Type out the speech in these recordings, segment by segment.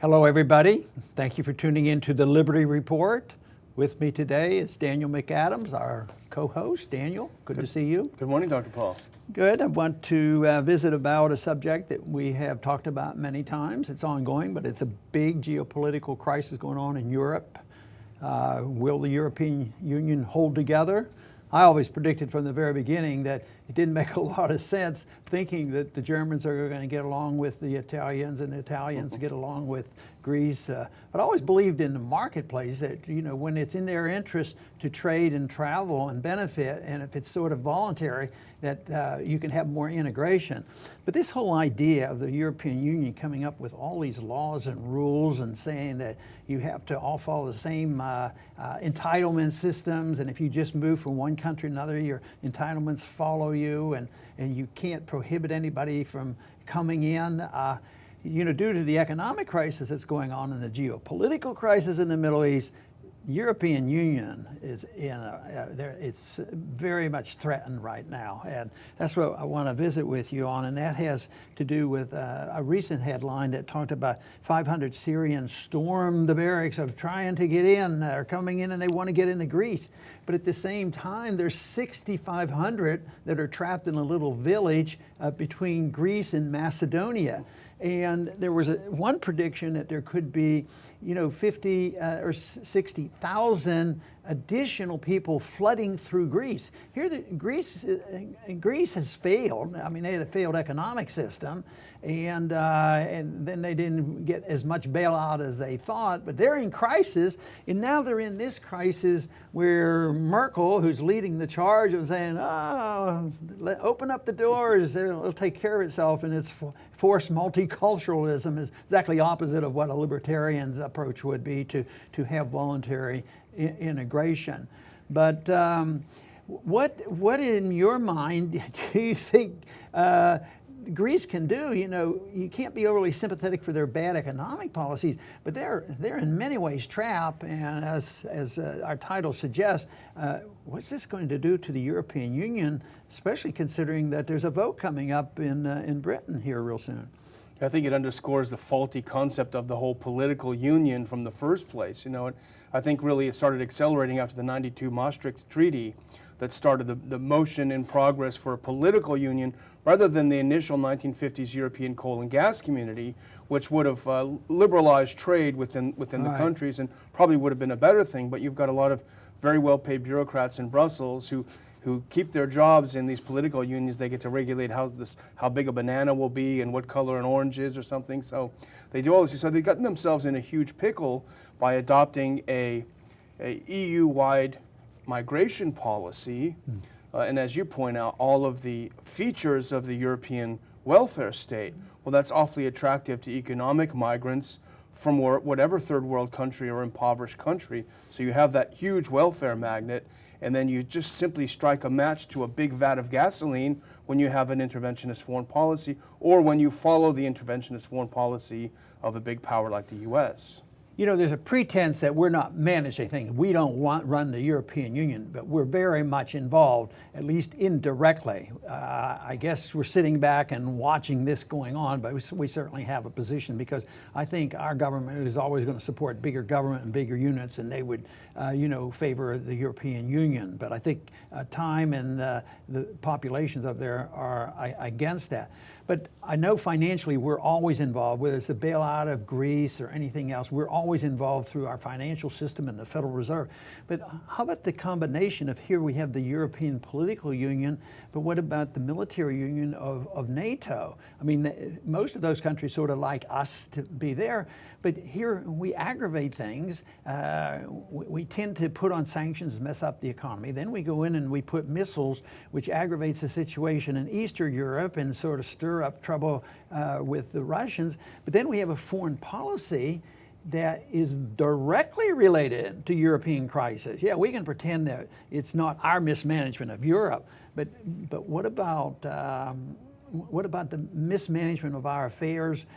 Hello, everybody. Thank you for tuning in to the Liberty Report. With me today is Daniel McAdams, our co-host. Daniel, good to see you. Good morning, Dr. Paul. Good. I want to visit about a subject that we have talked about many times. It's ongoing, but it's a big geopolitical crisis going on in Europe. Will the European Union hold together? I always predicted from the very beginning that it didn't make a lot of sense thinking that the Germans are going to get along with the Italians and the Italians get along with Greece. But I always believed in the marketplace that, when it's in their interest to trade and travel and benefit, and if it's sort of voluntary, that you can have more integration. But this whole idea of the European Union coming up with all these laws and rules and saying that you have to all follow the same entitlement systems, and if you just move from one country to another, your entitlements follow you, and you can't prohibit anybody from coming in. Due to the economic crisis that's going on and the geopolitical crisis in the Middle East, the European Union is it's very much threatened right now, and that's what I want to visit with you on, and that has to do with a recent headline that talked about 500 Syrians stormed the barracks of trying to get in, or coming in, and they want to get into Greece. But at the same time, there's 6,500 that are trapped in a little village between Greece and Macedonia. And there was one prediction that there could be, 50 or 60,000 additional people flooding through Greece. Here, Greece has failed. I mean, they had a failed economic system, and then they didn't get as much bailout as they thought. But they're in crisis, and now they're in this crisis where Merkel, who's leading the charge, of saying, open up the doors, it'll take care of itself, and it's forced multiculturalism is exactly opposite of what a libertarian's approach would be to have voluntary integration. But what in your mind do you think Greece can do? You can't be overly sympathetic for their bad economic policies, but they're in many ways trapped. And as our title suggests, what's this going to do to the European Union, especially considering that there's a vote coming up in Britain here real soon? I think it underscores the faulty concept of the whole political union from the first place. I think really it started accelerating after the 92 Maastricht Treaty that started the motion in progress for a political union rather than the initial 1950s European coal and gas community, which would have liberalized trade within the countries and probably would have been a better thing. But you've got a lot of very well-paid bureaucrats in Brussels who keep their jobs in these political unions. They get to regulate how big a banana will be and what color an orange is or something. So they do all this. So they've gotten themselves in a huge pickle by adopting a EU-wide migration policy. And as you point out, all of the features of the European welfare state. Well, that's awfully attractive to economic migrants from whatever third world country or impoverished country. So you have that huge welfare magnet, and then you just simply strike a match to a big vat of gasoline when you have an interventionist foreign policy, or when you follow the interventionist foreign policy of a big power like the U.S. There's a pretense that we're not managing things. We don't run the European Union, but we're very much involved, at least indirectly. I guess we're sitting back and watching this going on, but we certainly have a position, because I think our government is always going to support bigger government and bigger units, and they would, favor the European Union. But I think time and the populations up there are against that. But I know financially we're always involved, whether it's the bailout of Greece or anything else. We're always involved through our financial system and the Federal Reserve. But how about the combination of here we have the European political union, but what about the military union of NATO? I mean, most of those countries sort of like us to be there, but here we aggravate things. We tend to put on sanctions and mess up the economy. Then we go in and we put missiles, which aggravates the situation in Eastern Europe and sort of stir up trouble with the Russians. But then we have a foreign policy that is directly related to European crisis. Yeah, we can pretend that it's not our mismanagement of Europe, but what about the mismanagement of our affairs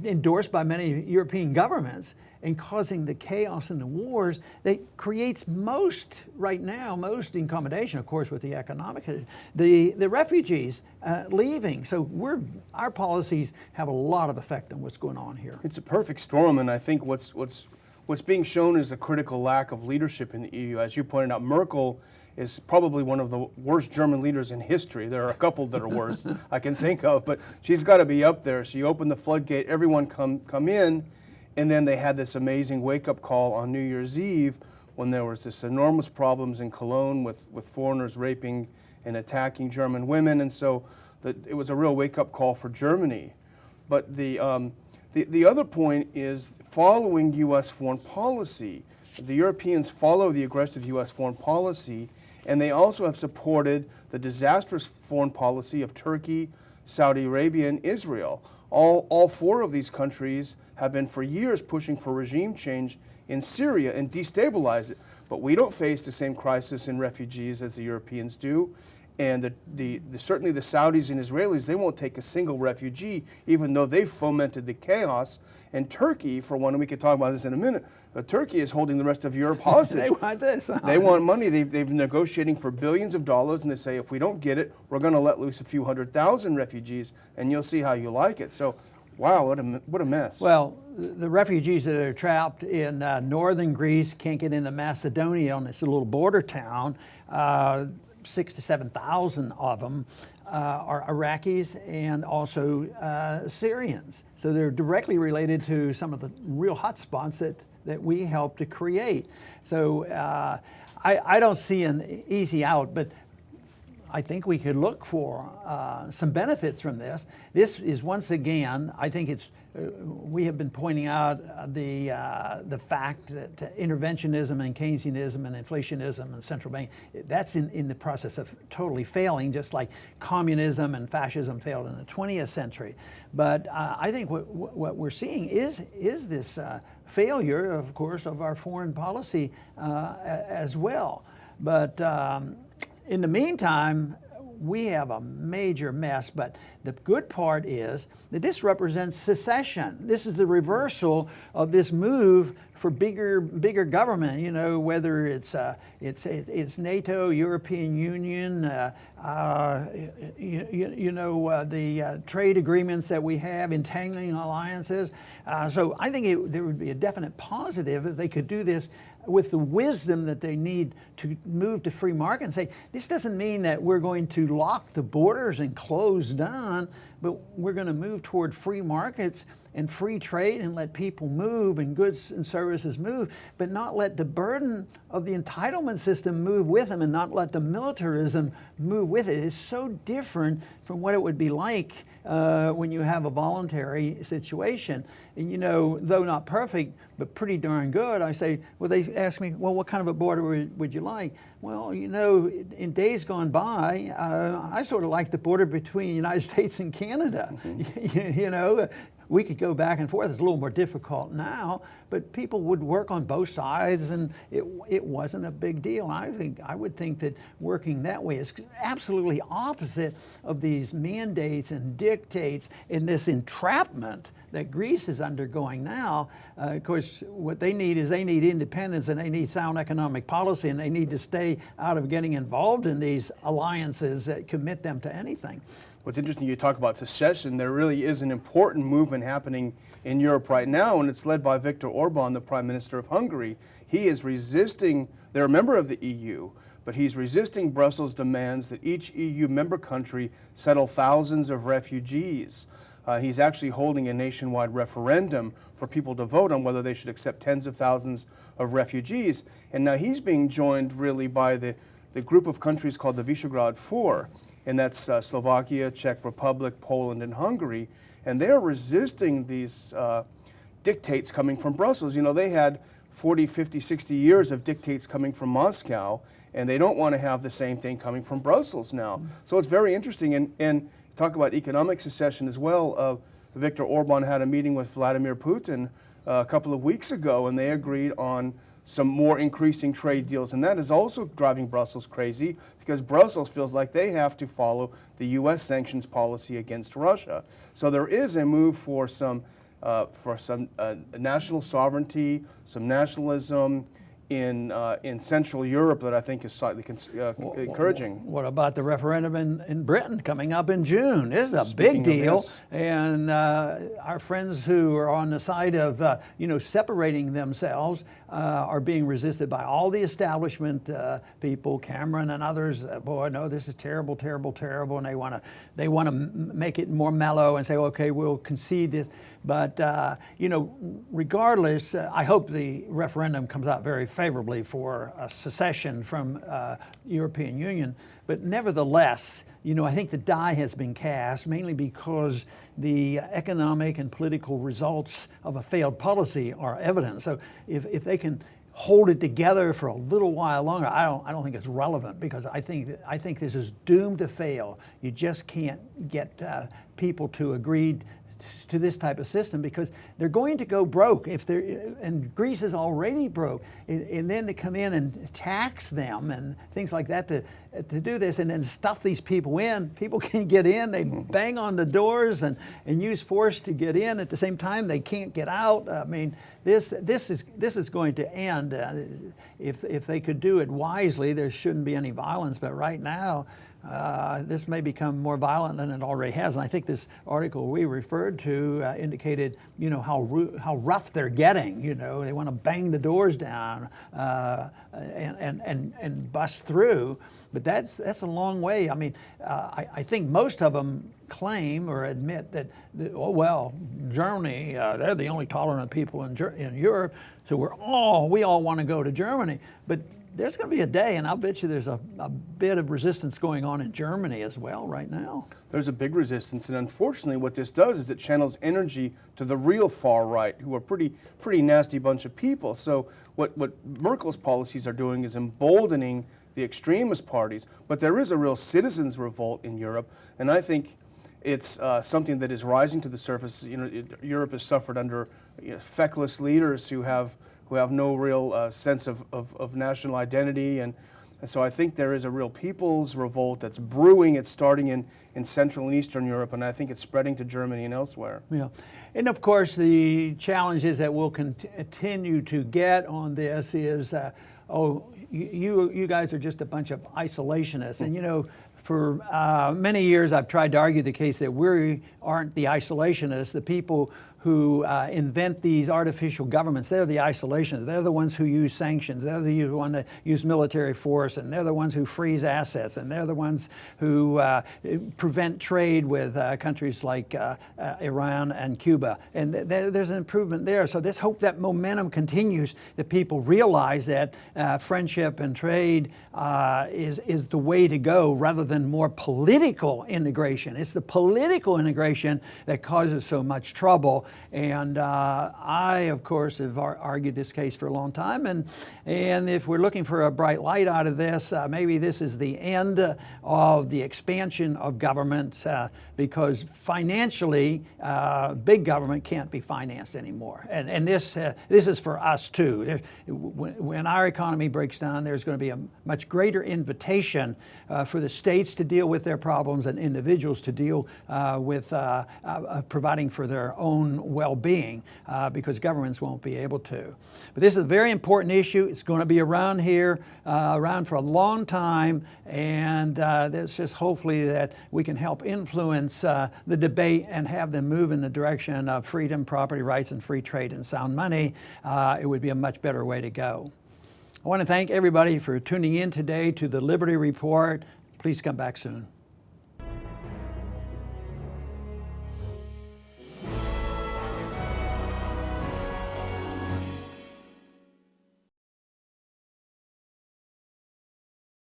endorsed by many European governments and causing the chaos and the wars that creates most in combination, of course, with the economic, the refugees leaving. So our policies have a lot of effect on what's going on here. It's a perfect storm, and I think what's being shown is a critical lack of leadership in the EU. As you pointed out, Merkel is probably one of the worst German leaders in history. There are a couple that are worse I can think of, but she's got to be up there. She opened the floodgate, everyone come in, and then they had this amazing wake-up call on New Year's Eve when there was this enormous problems in Cologne with foreigners raping and attacking German women, and so it was a real wake-up call for Germany. But the other point is following U.S. foreign policy. The Europeans follow the aggressive U.S. foreign policy, and they also have supported the disastrous foreign policy of Turkey, Saudi Arabia, and Israel. All four of these countries have been for years pushing for regime change in Syria and destabilize it. But we don't face the same crisis in refugees as the Europeans do. And certainly the Saudis and Israelis, they won't take a single refugee, even though they've fomented the chaos. And Turkey, for one, and we can talk about this in a minute, but Turkey is holding the rest of Europe hostage. They want this. They want money. They've been negotiating for billions of dollars, and they say, if we don't get it, we're going to let loose a few 100,000 refugees, and you'll see how you like it. So, wow, what a mess. Well, the refugees that are trapped in northern Greece can't get into Macedonia on this little border town. 6,000 to 7,000 of them are Iraqis and also Syrians. So they're directly related to some of the real hot spots that we helped to create. So I don't see an easy out, but I think we could look for some benefits from this. This is, once again, I think we have been pointing out the fact that interventionism and Keynesianism and inflationism and central bank, that's in the process of totally failing, just like communism and fascism failed in the 20th century. But I think what we're seeing is this failure, of course, of our foreign policy as well. But in the meantime, we have a major mess, but the good part is that this represents secession. This is the reversal of this move for bigger government. You know, whether it's NATO, European Union, the trade agreements that we have, entangling alliances. So I think there would be a definite positive if they could do this with the wisdom that they need to move to free market and say, this doesn't mean that we're going to lock the borders and close down, but we're going to move toward free markets and free trade and let people move and goods and services move, but not let the burden of the entitlement system move with them and not let the militarism move with it. It's so different from what it would be like when you have a voluntary situation. And you know, though not perfect, but pretty darn good, I say, well, they ask me, well, what kind of a border would you like? Well, you know, in days gone by, I sort of like the border between the United States and Canada. Mm-hmm. You know, we could go back and forth. It's a little more difficult now, but people would work on both sides, and it wasn't a big deal. I would think that working that way is absolutely opposite of these mandates and dictates and this entrapment that Greece is undergoing now. Of course, what they need independence, and they need sound economic policy, and they need to stay out of getting involved in these alliances that commit them to anything. What's interesting, you talk about secession. There really is an important movement happening in Europe right now, and it's led by Viktor Orban, the Prime Minister of Hungary. He is resisting, they're a member of the EU, but he's resisting Brussels' demands that each EU member country settle thousands of refugees. He's actually holding a nationwide referendum for people to vote on whether they should accept tens of thousands of refugees. And now he's being joined really by the group of countries called the Visegrad Four, and that's Slovakia, Czech Republic, Poland, and Hungary. And they're resisting these dictates coming from Brussels. You know, they had 40, 50, 60 years of dictates coming from Moscow, and they don't want to have the same thing coming from Brussels now. Mm-hmm. So it's very interesting. And talk about economic secession as well. Viktor Orban had a meeting with Vladimir Putin a couple of weeks ago, and they agreed on some more increasing trade deals. And that is also driving Brussels crazy, because Brussels feels like they have to follow the U.S. sanctions policy against Russia. So there is a move for some for some national sovereignty, some nationalism in Central Europe that I think is slightly encouraging. What about the referendum in Britain coming up in June? This is a Speaking big of deal, this. and our friends who are on the side of separating themselves are being resisted by all the establishment people, Cameron and others. Boy, no, this is terrible, terrible, terrible, and they want to make it more mellow and say, okay, we'll concede this. But regardless, I hope the referendum comes out very favorably for secession from European Union. But nevertheless, I think the die has been cast mainly because the economic and political results of a failed policy are evident. So if they can hold it together for a little while longer, I don't think it's relevant, because I think this is doomed to fail. You just can't get people to agree to this type of system, because they're going to go broke and Greece is already broke, and then to come in and tax them and things like that to do this and then stuff these people in. People can get in, they bang on the doors and use force to get in. At the same time, they can't get out. I mean, this is going to end. If they could do it wisely, there shouldn't be any violence. But right now, this may become more violent than it already has. And I think this article we referred to indicated, how rough they're getting. They want to bang the doors down and bust through. But that's a long way. I mean, I think most of them claim or admit that, Germany, they're the only tolerant people in Europe, so we all want to go to Germany. But there's going to be a day, and I'll bet you there's a bit of resistance going on in Germany as well right now. There's a big resistance, and unfortunately what this does is it channels energy to the real far right, who are pretty nasty bunch of people. So what Merkel's policies are doing is emboldening the extremist parties, but there is a real citizens' revolt in Europe, and I think it's something that is rising to the surface. Europe has suffered under feckless leaders who have no real sense of national identity, and so I think there is a real people's revolt that's brewing. It's starting in Central and Eastern Europe, and I think it's spreading to Germany and elsewhere. Yeah, and of course the challenges that we'll continue to get on this is, you guys are just a bunch of isolationists, and for many years I've tried to argue the case that we aren't the isolationists. The people who invent these artificial governments, they're the isolationists. They're the ones who use sanctions. They're the ones that use military force, and they're the ones who freeze assets, and they're the ones who prevent trade with countries like Iran and Cuba. And there's an improvement there. So let's hope that momentum continues, that people realize that friendship and trade is the way to go, rather than more political integration. It's the political integration that causes so much trouble. And I, of course, have argued this case for a long time. And if we're looking for a bright light out of this, maybe this is the end of the expansion of government, because financially, big government can't be financed anymore. And this is for us too. When our economy breaks down, there's going to be a much greater invitation for the states to deal with their problems and individuals to deal with providing for their own well-being, because governments won't be able to. But this is a very important issue. It's going to be around here, around for a long time, and it's just hopefully that we can help influence the debate and have them move in the direction of freedom, property rights, and free trade and sound money. It would be a much better way to go. I want to thank everybody for tuning in today to the Liberty Report. Please come back soon.